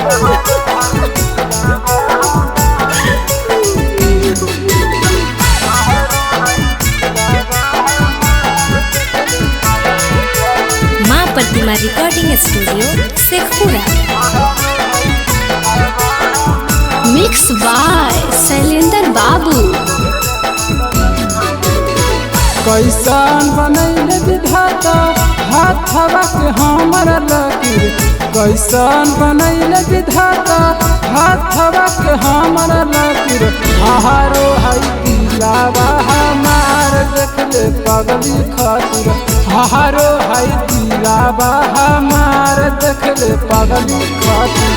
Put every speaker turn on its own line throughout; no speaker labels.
माँ Pratima recording studio Sheikhpura. Mix by Shailendra Babu.
कैसन बनैले विधाता हाथवा के हमरा लकीर, कैसन बनैले विधाता हाथवा के हमरा लकीर। हारो है दिलावा हमार देखले पगली खातिर, हारो है दिलावा हमार देखले पगली खातिर।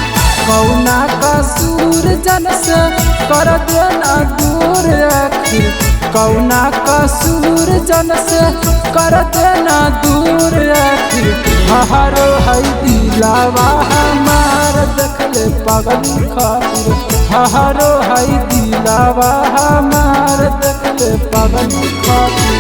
कौना कसूर जन से कर देना दूर आखिर, कौना कसूर जन से कर देना दूर आखिर। हारो है दिलावा हमार देखले पगली खातिर, हारो है दिलावा हमार देखले पगली खातिर।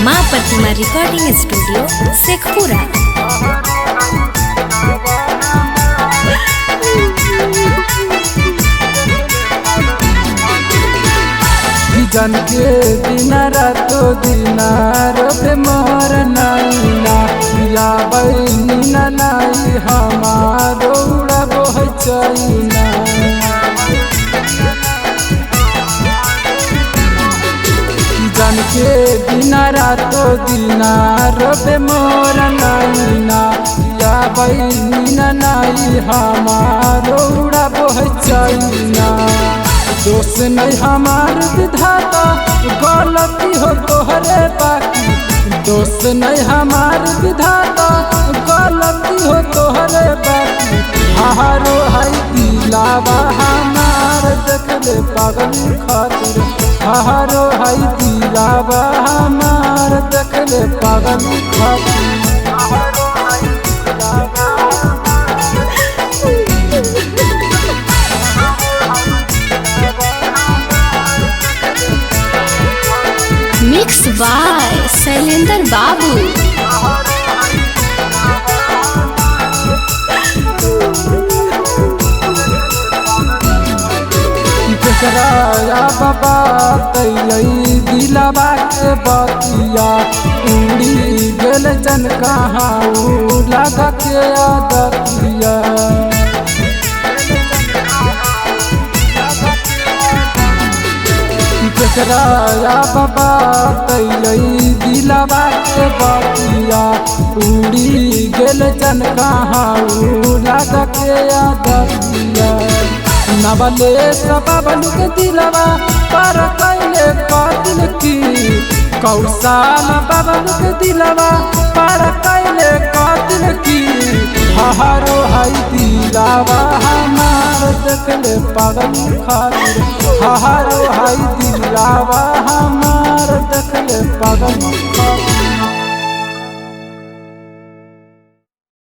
माँ प्रतिमा रिकॉर्डिंग स्टूडियो शेखपुरा।
जन के दिन रातो दिनार पे मोर नैना या बहनी नाई हमारो उड़बो है चैना। जन के दिन रातो दिनार पे मोर नैना या बहनी नाई हमारो उड़बो है चैना। दोष नहीं हमार विधाता गलती हो तोहरे बाकी, दोष नहीं हमार विधाता गलती हो तोहरे बाकी। हारो है दिलावा हमार देखले पगली खातिर, हारो है दिलावा हमार देखले पगली खातिर।
मिक्स बाय शैलेंद्र बाबू।
केकरा बाबा तैयई दिलावा के बतिया, उड़ी गेल जन कहाँ लगा के आदतिया। केकरा बाबा तैयई दिलावा के बतिया, उड़ी गेल जन कहाँ लगा के आदतिया। नवले सबबलु के दिलवा पर कैले कातिल की, कौशल बबलु के दिलवा पर कैले कातिल की। हारो है दिलावा हमार देखले पगली खातिर, हारो है दिलावा हमार देखले पगली खातिर।